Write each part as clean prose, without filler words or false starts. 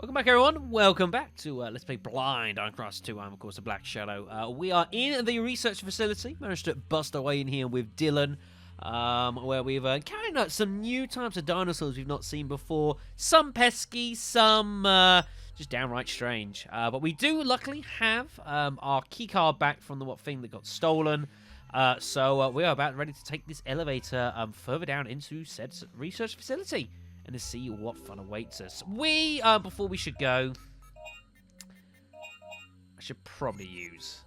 Welcome back, everyone. Welcome back to Let's Play Blind Iron Cross 2. I'm, of course, a Black Shadow. We are in the research facility. Managed to bust our way in here with Dylan, where we've carried out some new types of dinosaurs we've not seen before. Some pesky, some just downright strange. But we do, luckily, have our keycard back from the thing that got stolen. So we are about ready to take this elevator further down into said research facility. And to see what fun awaits us. Before we should go, I should probably use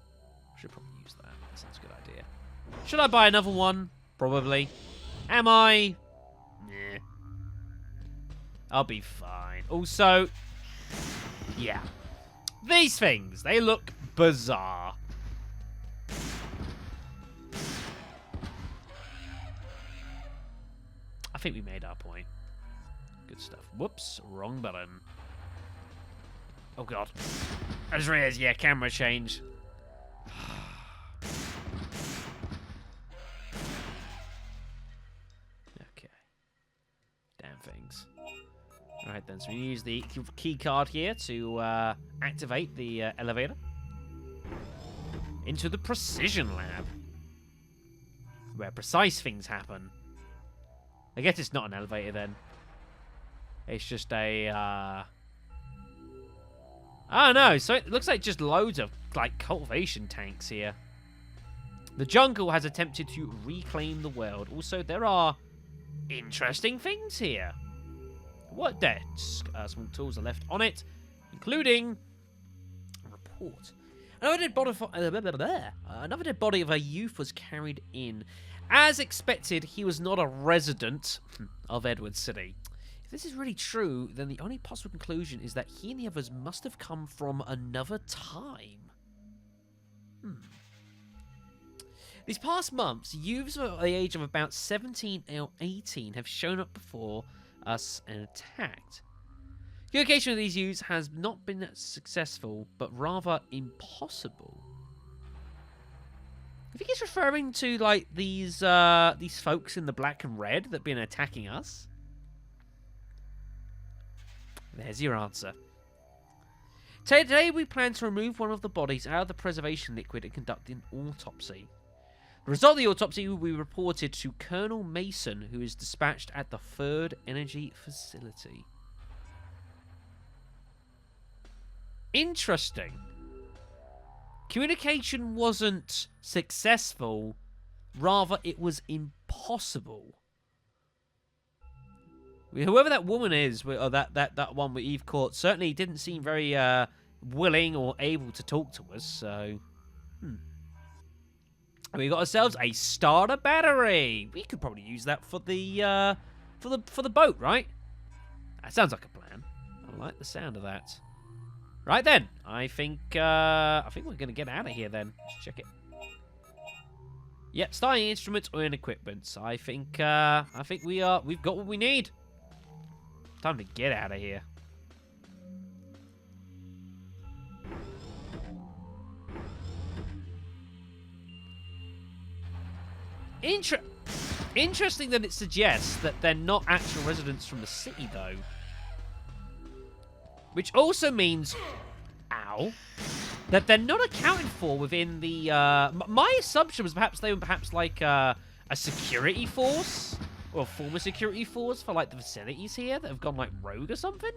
that. That sounds a good idea. Should I buy another one? Probably. Am I? Nah. I'll be fine. Also, yeah. These things, they look bizarre. I think we made our point. Good stuff. Whoops, wrong button. Oh god. I just realized, yeah, camera change. Okay. Damn things. Alright then, so we use the key card here to activate the elevator. Into the precision lab. Where precise things happen. I guess it's not an elevator then. It's just a, I don't know. So it looks like just loads of, like, cultivation tanks here. The jungle has attempted to reclaim the world. Also, there are interesting things here. What desk? Small tools are left on it, including a report. Another dead body of a youth was carried in. As expected, he was not a resident of Edward City. If this is really true, then the only possible conclusion is that he and the others must have come from another time. These past months, youths of the age of about 17 or 18 have shown up before us and attacked. Communication with these youths has not been successful, but rather impossible. I think he's referring to, like, these folks in the black and red that have been attacking us. There's your answer. Today we plan to remove one of the bodies out of the preservation liquid and conduct an autopsy. The result of the autopsy will be reported to Colonel Mason, who is dispatched at the 3rd Energy Facility. Interesting. Communication wasn't successful, rather it was impossible. Whoever that woman is, or that one with Eve caught, certainly didn't seem very willing or able to talk to us. So, we got ourselves a starter battery. We could probably use that for the boat, right? That sounds like a plan. I like the sound of that. Right then, I think we're gonna get out of here then. Let's check it. Yep, starting instruments or in equipment. I think we've got what we need. Time to get out of here. Interesting that it suggests that they're not actual residents from the city, though. Which also means, that they're not accounted for within the, my assumption was perhaps they were like a security force, or a former security force for, like, the facilities here that have gone, like, rogue or something?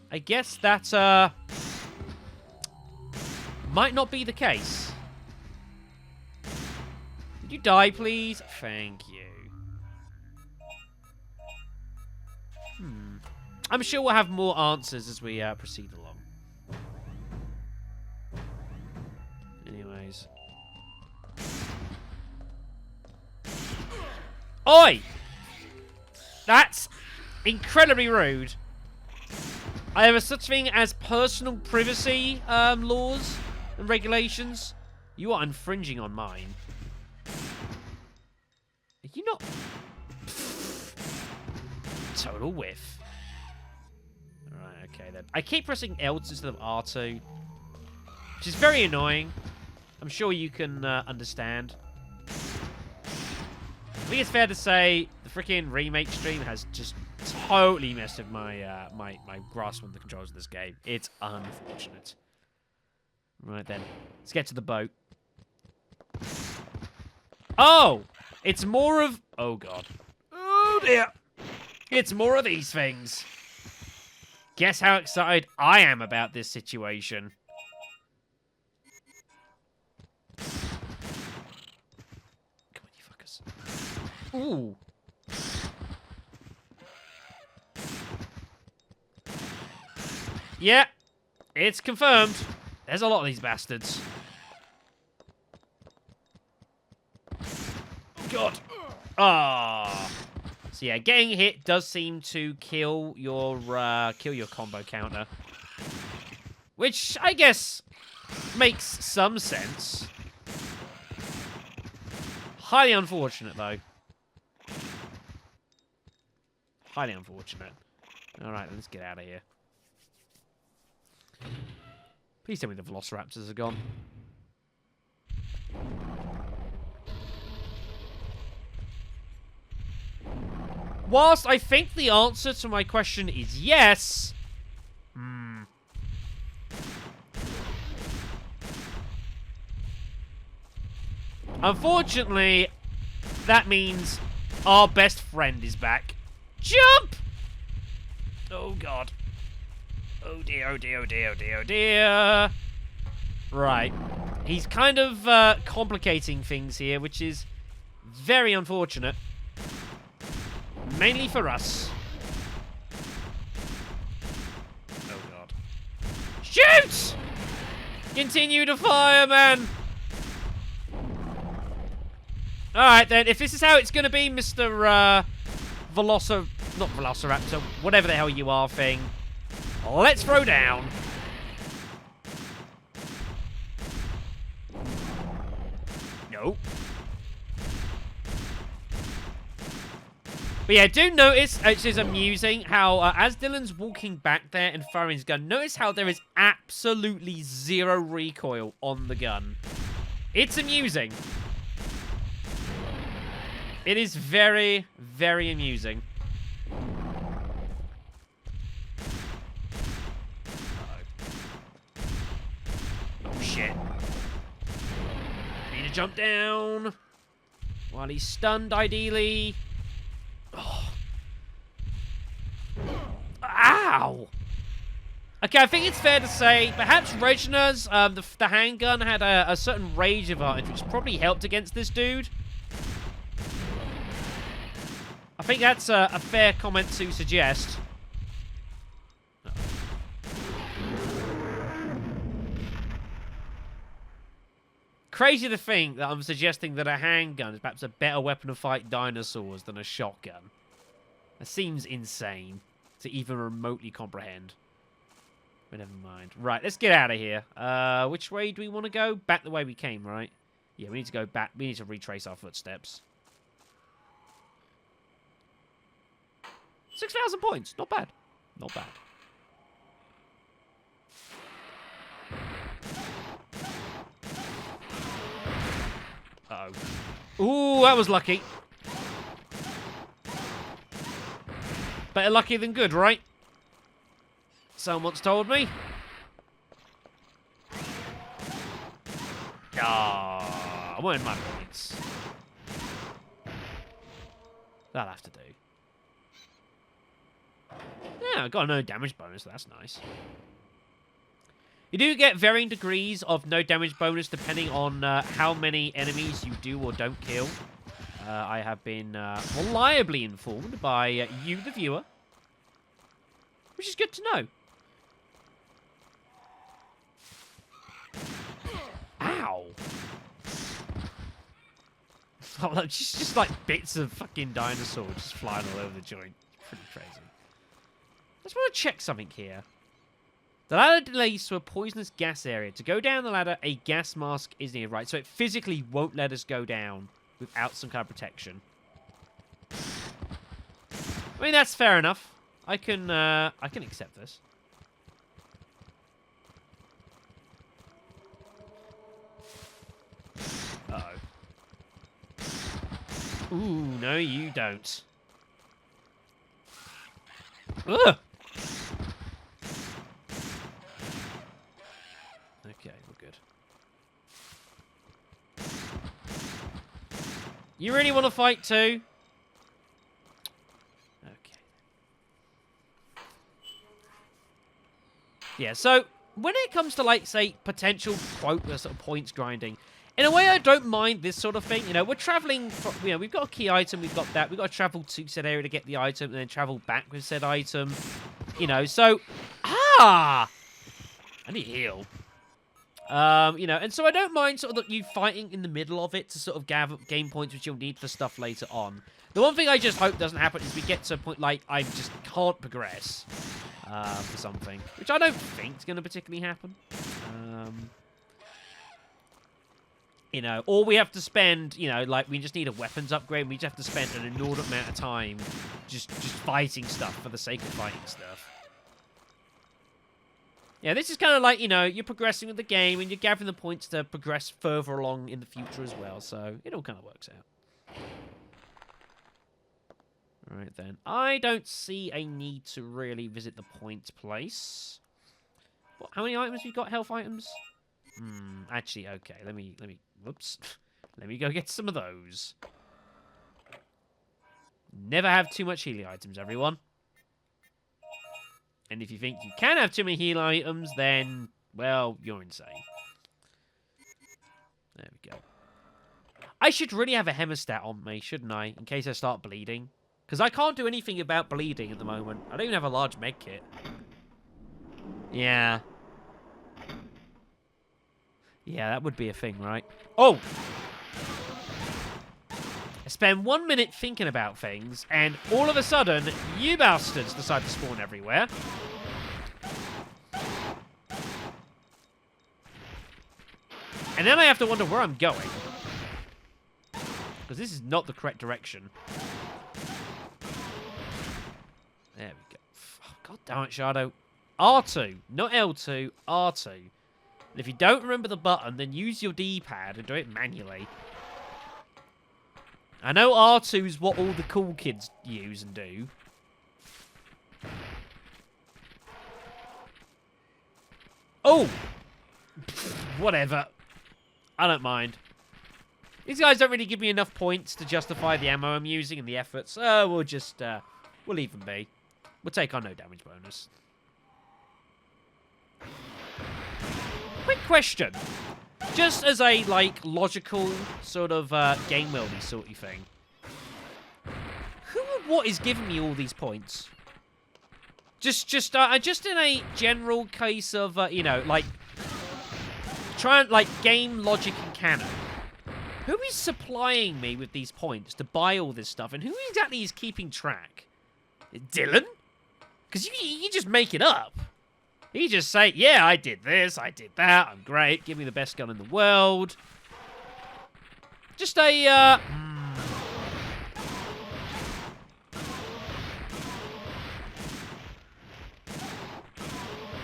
I guess that, might not be the case. Could you die, please? Thank you. I'm sure we'll have more answers as we proceed along. Anyways. Oi! That's incredibly rude. I have such thing as personal privacy laws and regulations. You are infringing on mine. Are you not? Total whiff. Alright, okay then. I keep pressing L instead of R2, which is very annoying. I'm sure you can understand. I think it's fair to say the freaking remake stream has just totally messed with my my grasp on the controls of this game. It's unfortunate. Right then, let's get to the boat. Oh, it's more of. Oh god. Oh dear. It's more of these things. Guess how excited I am about this situation. Come on, you fuckers. Ooh. Yeah, it's confirmed. There's a lot of these bastards. God. Ah. So yeah, getting hit does seem to kill your combo counter, which I guess makes some sense. Highly unfortunate though. Highly unfortunate. All right, let's get out of here. Please tell me the velociraptors are gone. Whilst I think the answer to my question is yes, unfortunately, that means our best friend is back. Jump! Oh, God. Oh, dear, oh, dear, oh, dear, oh, dear, oh, dear. Right. He's kind of complicating things here, which is very unfortunate. Mainly for us. Oh, God. Shoot! Continue to fire, man! Alright, then. If this is how it's going to be, Mr. Not Velociraptor, whatever the hell you are thing. Let's throw down. Nope. But yeah, do notice, which is amusing, how as Dylan's walking back there and firing his gun, notice how there is absolutely zero recoil on the gun. It's amusing. It is very, very amusing. Oh, shit. Need to jump down. While he's stunned, ideally. Oh. Ow! Okay, I think it's fair to say, perhaps Regina's, the handgun had a certain range advantage, which probably helped against this dude. I think that's a fair comment to suggest. Crazy to think that I'm suggesting that a handgun is perhaps a better weapon to fight dinosaurs than a shotgun. That seems insane to even remotely comprehend. But never mind. Right, let's get out of here. Which way do we want to go? Back the way we came, right? Yeah, we need to go back. We need to retrace our footsteps. 6,000 points. Not bad. Not bad. Uh-oh. Ooh, that was lucky. Better lucky than good, right? Someone's told me. Ah, I wanted my points. That'll have to do. Yeah, I got a no damage bonus. That's nice. You do get varying degrees of no damage bonus depending on how many enemies you do or don't kill. I have been reliably informed by you, the viewer, which is good to know. Ow! Oh, just like bits of fucking dinosaur just flying all over the joint. Pretty crazy. I just want to check something here. The ladder leads to a poisonous gas area. To go down the ladder, a gas mask is needed, right? So it physically won't let us go down without some kind of protection. I mean, that's fair enough. I can accept this. Uh-oh. Ooh, no, you don't. Ugh. Okay, we're good. You really want to fight too? Okay. Yeah, so when it comes to, like, say, potential sort of points grinding, in a way, I don't mind this sort of thing. You know, we're traveling from, you know, we've got a key item, we've got that. We've got to travel to said area to get the item and then travel back with said item. You know, so, I need heal. You know, and so I don't mind sort of you fighting in the middle of it to sort of gather game points which you'll need for stuff later on. The one thing I just hope doesn't happen is we get to a point like I just can't progress for something, which I don't think is going to particularly happen. You know, or we have to spend, you know, like we just need a weapons upgrade. We just have to spend an inordinate amount of time just fighting stuff for the sake of fighting stuff. Yeah, this is kind of like, you know, you're progressing with the game and you're gathering the points to progress further along in the future as well. So it all kind of works out. All right, then. I don't see a need to really visit the point place. What, how many items have you got? Health items? Actually, okay. Let me, whoops. Let me go get some of those. Never have too much healing items, everyone. And if you think you can have too many heal items, then, well, you're insane. There we go. I should really have a hemostat on me, shouldn't I? In case I start bleeding. Because I can't do anything about bleeding at the moment. I don't even have a large med kit. Yeah. Yeah, that would be a thing, right? Oh! I spend 1 minute thinking about things, and all of a sudden, you bastards decide to spawn everywhere. And then I have to wonder where I'm going. Because this is not the correct direction. There we go. Oh, God damn it, Shadow. R2, not L2, R2. And if you don't remember the button, then use your D-pad and do it manually. I know R2 is what all the cool kids use and do. Oh! Whatever. I don't mind. These guys don't really give me enough points to justify the ammo I'm using and the effort, so we'll just, we'll leave them be. We'll take our no damage bonus. Quick question. Just as a, like, logical sort of game worldy sort of thing. Who or what is giving me all these points? Just in a general case of, you know, like, game logic and canon. Who is supplying me with these points to buy all this stuff? And who exactly is keeping track? Dylan? Because you just make it up. You just say, yeah, I did this, I did that, I'm great, give me the best gun in the world. Just a,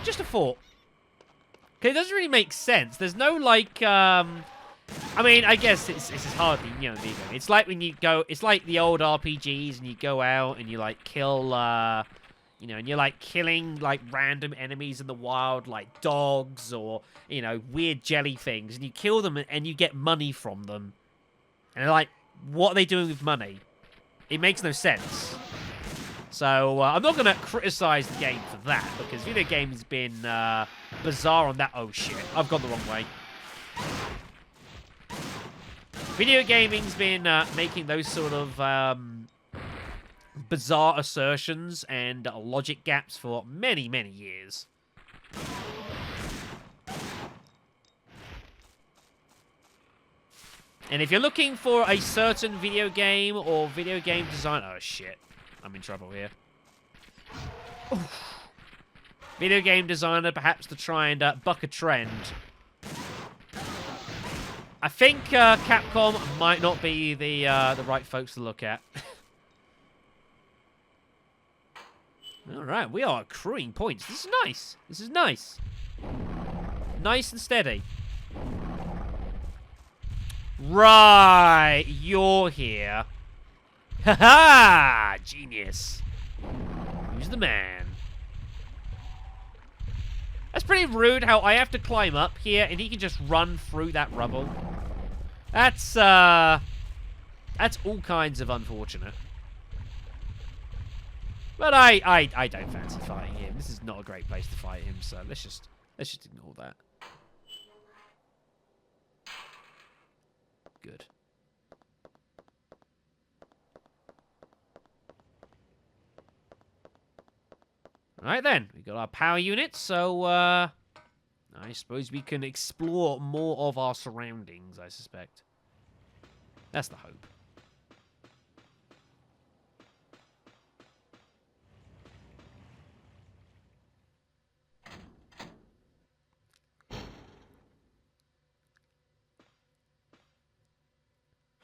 just a thought. Okay, it doesn't really make sense. There's no, like, I mean, I guess it's hardly, you know, video. It's like when you go, it's like the old RPGs and you go out and you, like, kill, you know, and you're, like, killing, like, random enemies in the wild, like dogs or, you know, weird jelly things. And you kill them and you get money from them. And they're like, what are they doing with money? It makes no sense. So, I'm not going to criticize the game for that, because video game's been bizarre on that. Oh, shit. I've gone the wrong way. Video gaming's been making those sort of bizarre assertions and logic gaps for many, many years. And if you're looking for a certain video game or video game design... Oh, shit. I'm in trouble here. Oof. Video game designer, perhaps to try and buck a trend. I think Capcom might not be the right folks to look at. All right, we are accruing points. This is nice. This is nice. Nice and steady. Right, you're here. Ha-ha! Genius. Who's the man? That's pretty rude how I have to climb up here and he can just run through that rubble. That's all kinds of unfortunate. But I don't fancy fighting him. This is not a great place to fight him, so let's just ignore that. Good. Right then, we got our power unit, so I suppose we can explore more of our surroundings, I suspect. That's the hope.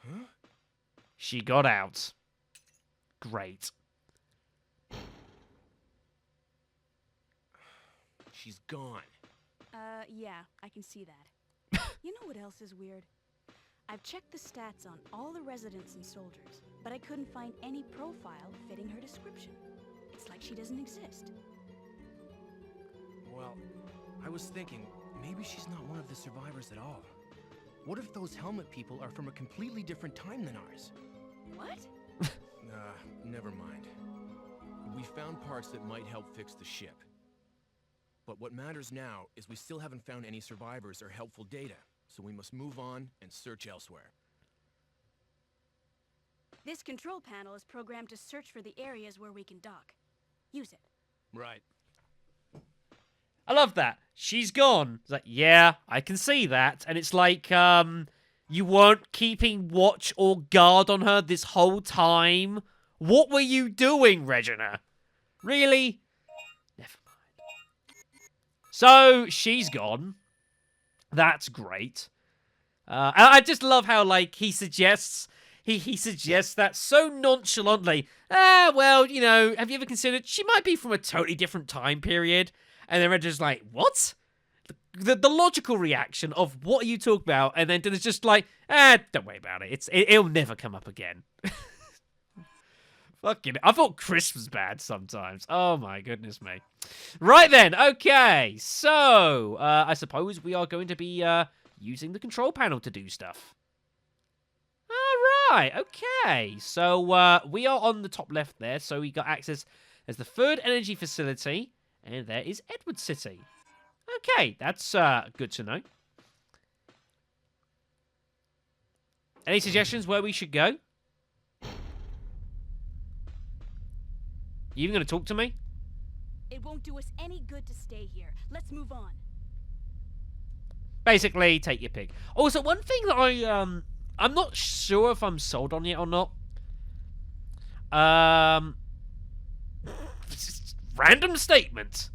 Huh? She got out. Great. She's gone. Yeah, I can see that. You know what else is weird? I've checked the stats on all the residents and soldiers, but I couldn't find any profile fitting her description. It's like she doesn't exist. Well, I was thinking, maybe she's not one of the survivors at all. What if those helmet people are from a completely different time than ours? What? Never mind. We found parts that might help fix the ship. But what matters now is we still haven't found any survivors or helpful data, so we must move on and search elsewhere. This control panel is programmed to search for the areas where we can dock. Use it. Right. I love that. She's gone. It's like, yeah, I can see that. And it's like, you weren't keeping watch or guard on her this whole time? What were you doing, Regina? Really? Never mind. So, she's gone. That's great. I just love how, like, he suggests that so nonchalantly. Well, you know, have you ever considered she might be from a totally different time period? And then Regina's like, what? The logical reaction of what are you talking about? And then Dino's just like, don't worry about it. It'll never come up again. Fucking, I thought Chris was bad sometimes. Oh my goodness me. Right then, okay. So, I suppose we are going to be using the control panel to do stuff. Alright, okay. So, we are on the top left there. So, we got access as the third energy facility. And there is Edward City. Okay, that's good to know. Any suggestions where we should go? You even going to talk to me? It won't do us any good to stay here. Let's move on. Basically, take your pick. Also, one thing that I'm not sure if I'm sold on yet or not. Random statement.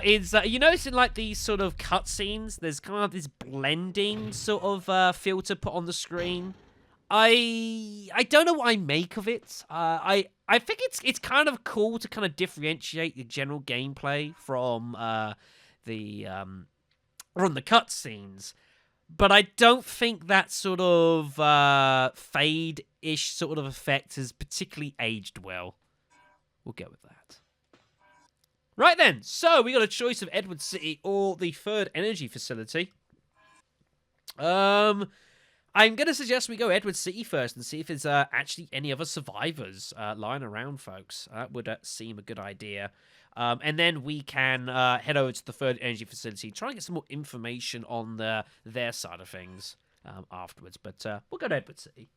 Is you notice in like these sort of cutscenes, there's kind of this blending sort of filter put on the screen. I don't know what I make of it. I think it's kind of cool to kind of differentiate the general gameplay from the cutscenes, but I don't think that sort of fade-ish sort of effect has particularly aged well. We'll go with that. Right then, so we got a choice of Edward City or the third energy facility. I'm going to suggest we go Edward City first and see if there's actually any other survivors lying around, folks. That would seem a good idea. And then we can head over to the third energy facility, try and get some more information on their side of things afterwards. But we'll go to Edward City.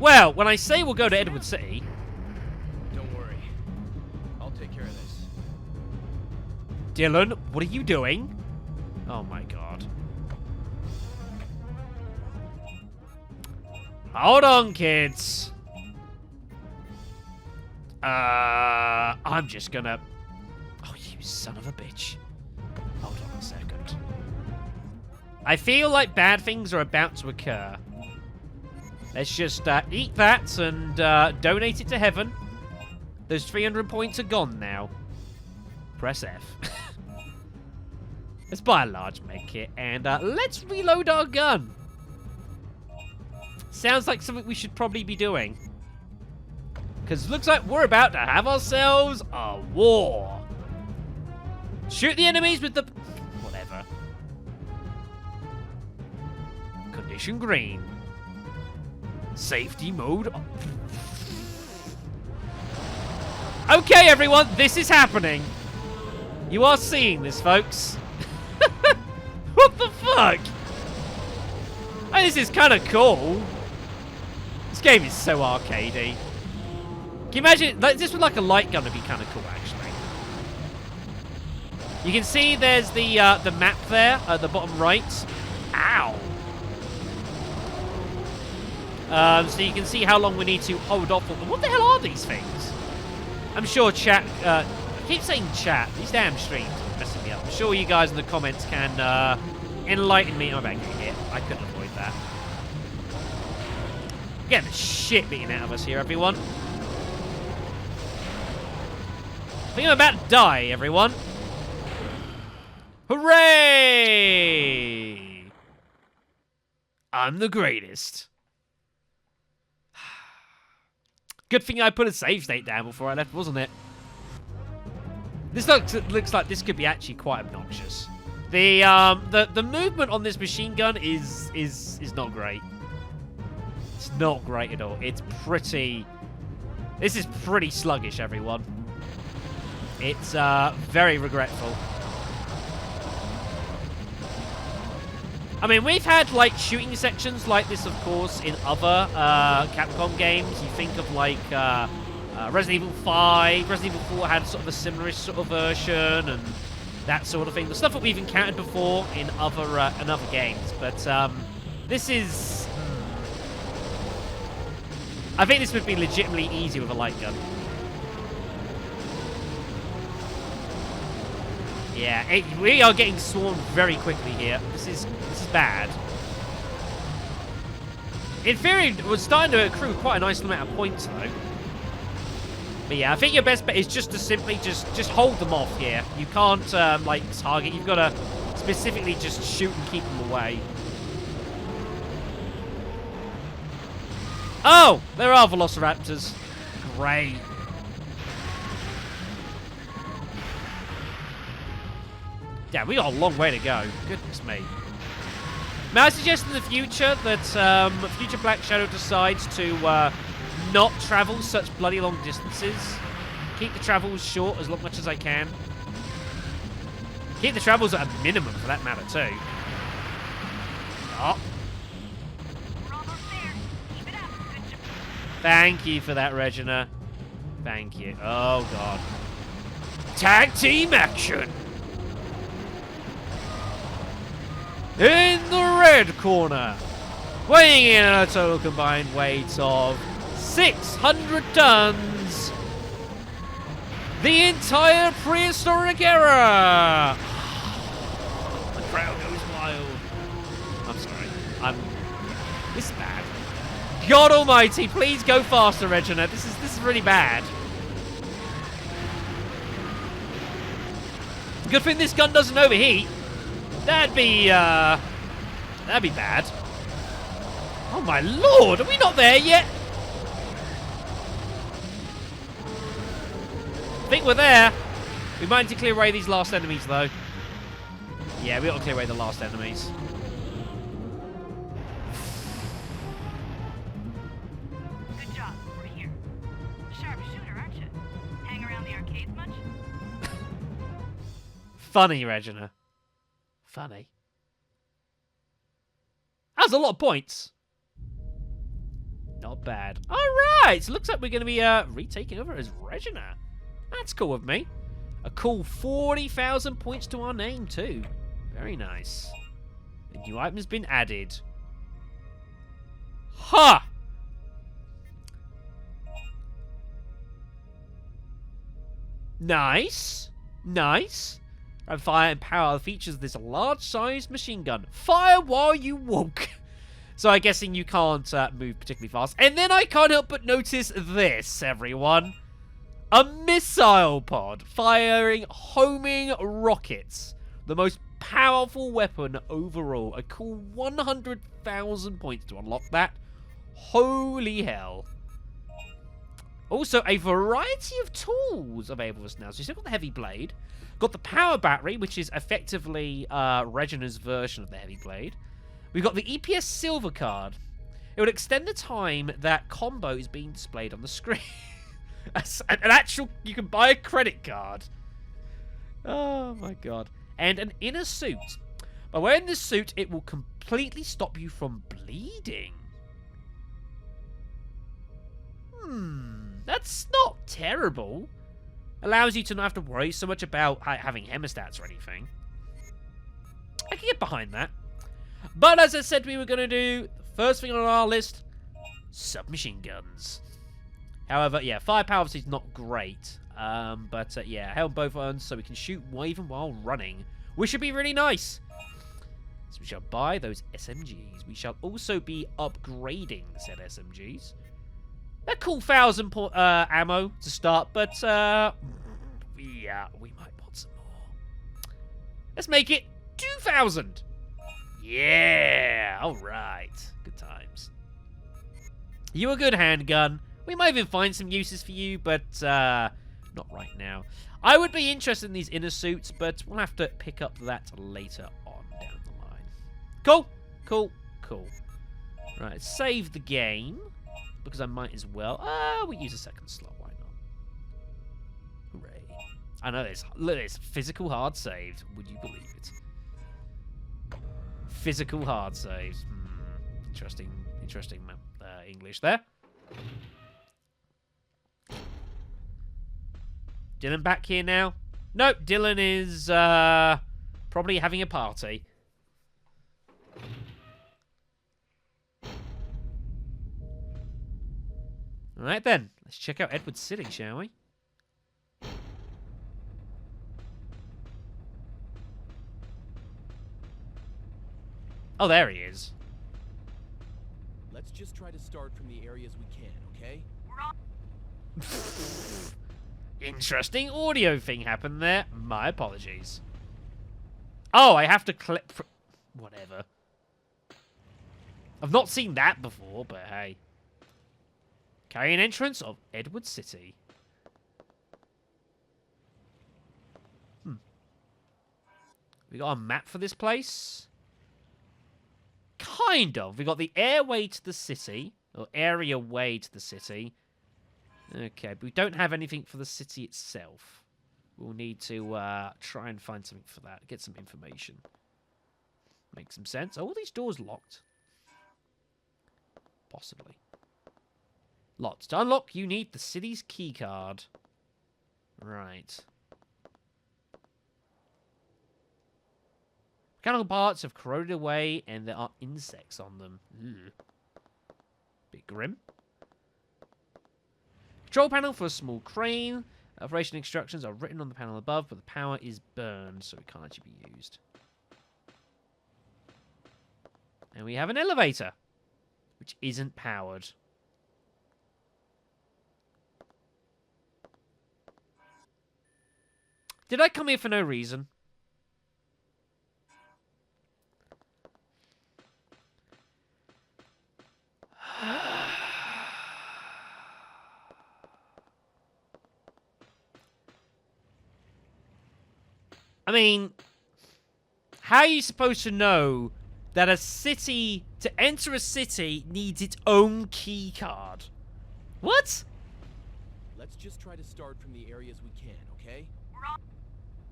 Well, when I say we'll go to Edward City... Don't worry. I'll take care of this. Dylan, what are you doing? Oh my god. Hold on, kids. I'm just gonna... Oh, you son of a bitch. Hold on a second. I feel like bad things are about to occur. Let's just eat that and donate it to heaven. Those 300 points are gone now. Press F. Let's buy a large med kit and let's reload our gun. Sounds like something we should probably be doing. Because it looks like we're about to have ourselves a war. Shoot the enemies with the... whatever. Condition green. Safety mode. Okay, everyone, this is happening. You are seeing this, folks. What the fuck? Oh, this is kind of cool. This game is so arcadey. Can you imagine, like, this with like a light gun would be kind of cool, actually. You can see there's the map there at the bottom right. Ow. So you can see how long we need to hold off. What the hell are these things? I'm sure chat, I keep saying chat. These damn streams are messing me up. I'm sure you guys in the comments can enlighten me. I'm about to get hit. I couldn't avoid that. Getting the shit beaten out of us here, everyone. I think I'm about to die, everyone. Hooray! I'm the greatest. Good thing I put a save state down before I left, wasn't it? This looks like this could be actually quite obnoxious. The movement on this machine gun is not great. It's not great at all. It's pretty... This is pretty sluggish, everyone. It's very regretful. I mean, we've had, like, shooting sections like this, of course, in other Capcom games. You think of, like, Resident Evil 5. Resident Evil 4 had sort of a similar sort of version and that sort of thing. The stuff that we've encountered before in other games. But this is... I think this would be legitimately easy with a light gun. Yeah, we are getting swarmed very quickly here. This is bad. In theory, we're starting to accrue quite a nice amount of points, though. But yeah, I think your best bet is just to simply just hold them off here. You can't, like, target. You've got to specifically just shoot and keep them away. Oh! There are velociraptors. Great. Yeah, we got a long way to go. Goodness me. May I suggest in the future that future Black Shadow decides to not travel such bloody long distances? Keep the travels short as much as I can. Keep the travels at a minimum, for that matter, too. Oh. Thank you for that, Regina. Thank you. Oh, God. Tag team action! In the red corner, weighing in at a total combined weight of 600 tons, the entire prehistoric era. The crowd goes wild. I'm sorry. This is bad. God Almighty, please go faster, Regina. This is really bad. Good thing this gun doesn't overheat. That'd be bad. Oh my lord, are we not there yet? I think we're there. We might need to clear away these last enemies, though. Yeah, we got to clear away the last enemies. Good job. We're here. Sharp shooter, aren't you? Hang around the arcades much? Funny, Regina. Funny. That's a lot of points. Not bad. All right. So it looks like we're going to be retaking over as Regina. That's cool with me. A cool 40,000 points to our name, too. Very nice. A new item has been added. Ha! Nice. Nice. And fire and power features this large-sized machine gun. Fire while you walk. So I'm guessing you can't move particularly fast. And then I can't help but notice this, everyone. A missile pod firing homing rockets. The most powerful weapon overall. A cool 100,000 points to unlock that. Holy hell. Also, a variety of tools available to us now. So you've still got the heavy blade. Got the power battery, which is effectively Regina's version of the heavy blade. We've got the EPS silver card. It would extend the time that combo is being displayed on the screen. An actual... You can buy a credit card. Oh, my God. And an inner suit. By wearing this suit, it will completely stop you from bleeding. That's not terrible. Allows you to not have to worry so much about having hemostats or anything. I can get behind that. But as I said we were going to do, the first thing on our list, submachine guns. However, yeah, firepower obviously is not great. But yeah, held both arms so we can shoot even while running, which should be really nice. So we shall buy those SMGs. We shall also be upgrading said SMGs. They're cool 1,000 ammo to start, but yeah, we might want some more. Let's make it 2,000. Yeah, all right. Good times. You a good handgun. We might even find some uses for you, but not right now. I would be interested in these inner suits, but we'll have to pick up that later on down the line. Cool, cool, cool. Right, let's save the game, because I might as well. We'll use a second slot, why not? Hooray. I know this. Look at this. Physical hard saves. Would you believe it? Physical hard saves. Interesting English there. Dylan back here now? Nope, Dylan is probably having a party. Alright then, let's check out Edward City, shall we? Oh, there he is. Let's just try to start from the areas we can, okay? We're on. Interesting audio thing happened there. My apologies. Oh, I have to clip... Whatever. I've not seen that before, but hey. Carrying entrance of Edward City. We got a map for this place? Kind of. We got the airway to the city, or area way to the city. Okay, but we don't have anything for the city itself. We'll need to try and find something for that. Get some information. Makes some sense. Are all these doors locked? Possibly. Locked. To unlock, you need the city's key card. Right. Mechanical parts have corroded away, and there are insects on them. Ugh. Bit grim. Control panel for a small crane. Operation instructions are written on the panel above, but the power is burned, so it can't actually be used. And we have an elevator, which isn't powered. Did I come here for no reason? I mean, how are you supposed to know that a city, to enter a city, needs its own key card? What? Let's just try to start from the areas we can, okay? We're on.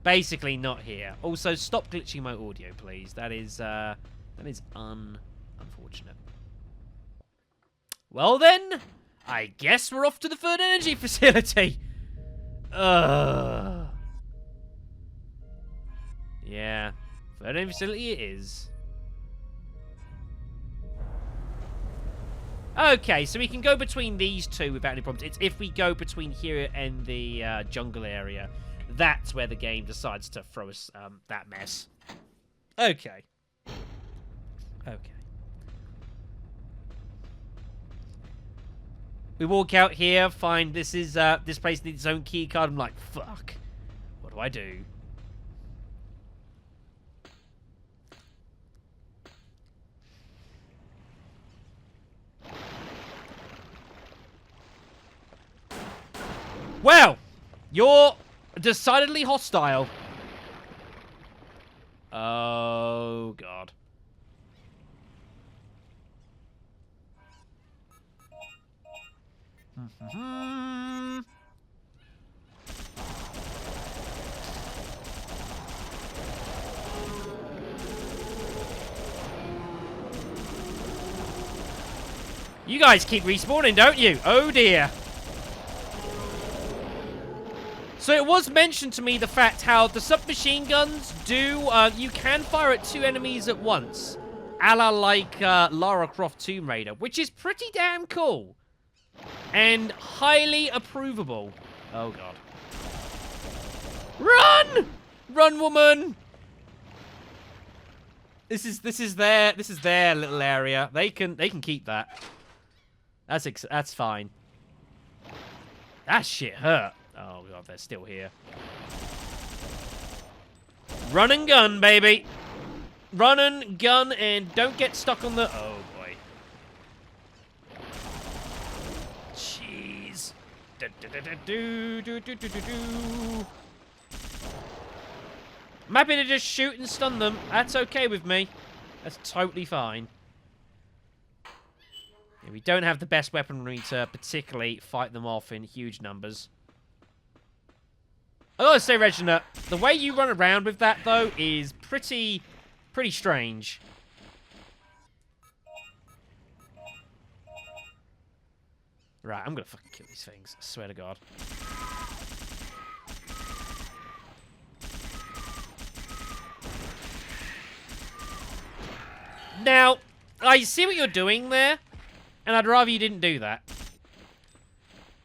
Basically not here. Also, stop glitching my audio, please. That is unfortunate. Well then, I guess we're off to the third energy facility. Yeah, third energy facility it is. Okay, so we can go between these two without any problems. It's if we go between here and the jungle area, that's where the game decides to throw us that mess. Okay. Okay. We walk out here, find this place needs its own key card. I'm like, fuck. What do I do? Well, you're decidedly hostile. Oh, God. You guys keep respawning, don't you? Oh, dear. So it was mentioned to me the fact how the submachine guns do, you can fire at 2 enemies at once. A la like Lara Croft Tomb Raider, which is pretty damn cool. And highly approvable. Oh, God. Run! Run, woman! This is their little area. They can keep that. That's fine. That shit hurt. Oh, God, they're still here. Run and gun, baby. Run and gun, and don't get stuck on the... Oh, boy. Jeez. I'm happy to just shoot and stun them. That's okay with me. That's totally fine. Yeah, we don't have the best weaponry to particularly fight them off in huge numbers. I gotta say, Regina, the way you run around with that, though, is pretty strange. Right, I'm gonna fucking kill these things. I swear to God. Now, I see what you're doing there, and I'd rather you didn't do that.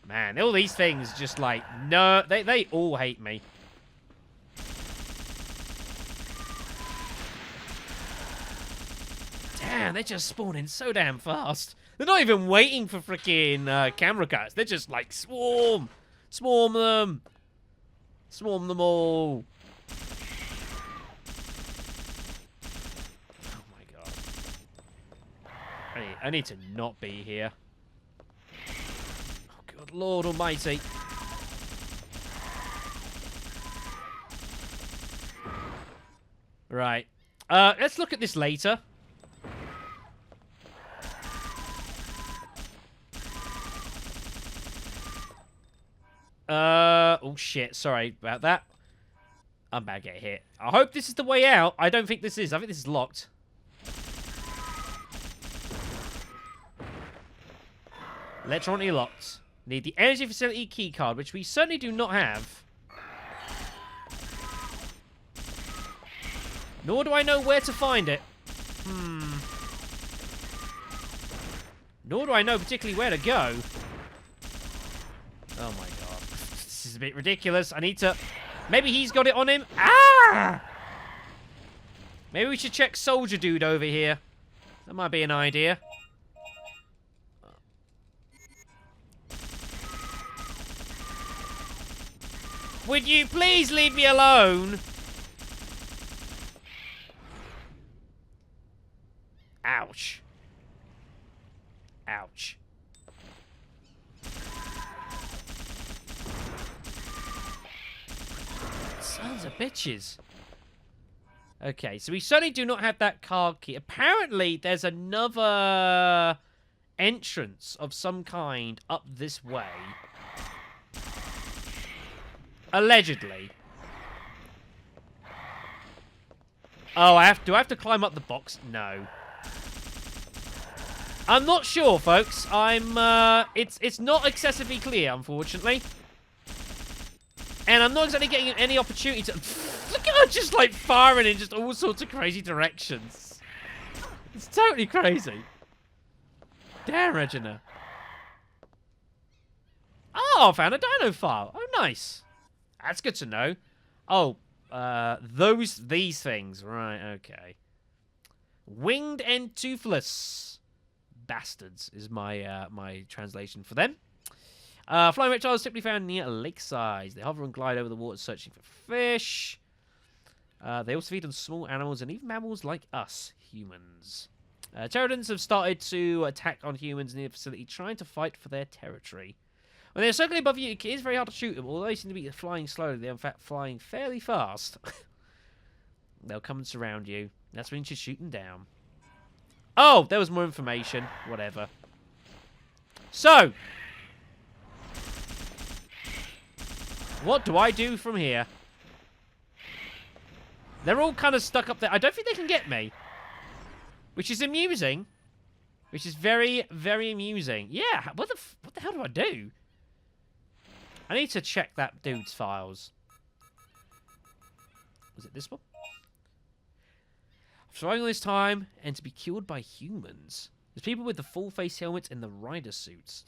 Man, all these things just like, no, they all hate me. Damn, they're just spawning so damn fast. They're not even waiting for freaking camera cuts. They're just like, swarm. Swarm them. Swarm them all. Oh my God. I need to not be here. Good Lord Almighty. Right. Let's look at this later. Oh shit, sorry about that. I'm about to get hit. I hope this is the way out. I don't think this is. I think this is locked. Electronically locked. Need the energy facility keycard, which we certainly do not have. Nor do I know where to find it. Nor do I know particularly where to go. Oh my God. This is a bit ridiculous. I need to... Maybe he's got it on him. Ah! Maybe we should check Soldier Dude over here. That might be an idea. Would you please leave me alone? Ouch. Ouch. Sons of bitches. Okay, so we certainly do not have that card key. Apparently, there's another entrance of some kind up this way. Allegedly. Oh, do I have to climb up the box? No. I'm not sure, folks. It's not excessively clear, unfortunately. And I'm not exactly getting any opportunity to... Look at her just, like, firing in just all sorts of crazy directions. It's totally crazy. Damn, Regina. Oh, I found a Dino file. Oh, nice. That's good to know. Oh, these things. Right, okay. Winged and toothless bastards is my my translation for them. Flying reptiles typically found near lakesides. They hover and glide over the water searching for fish. They also feed on small animals and even mammals like us, humans. Pterodons have started to attack on humans near the facility, trying to fight for their territory. When they're circling above you, it is very hard to shoot them. Although they seem to be flying slowly, they're in fact flying fairly fast. They'll come and surround you. That's when you should shoot them down. Oh, there was more information. Whatever. So, what do I do from here? They're all kind of stuck up there. I don't think they can get me. Which is amusing. Which is very, very amusing. Yeah, what the hell do I do? I need to check that dude's files. Was it this one? I'm surviving all this time and to be killed by humans. There's people with the full face helmets and the rider suits.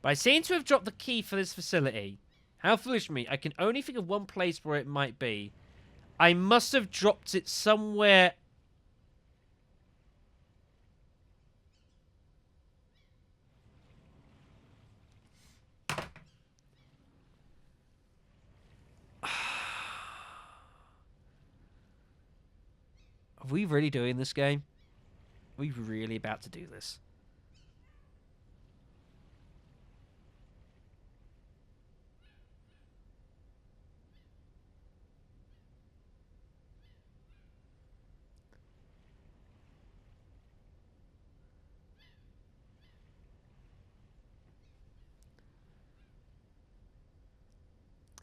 But I seem to have dropped the key for this facility. How foolish of me. I can only think of one place where it might be. I must have dropped it somewhere. Are we really doing this game? Are we really about to do this?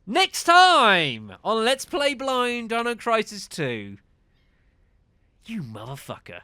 Next time on Let's Play Blind Dino Crisis 2. You motherfucker.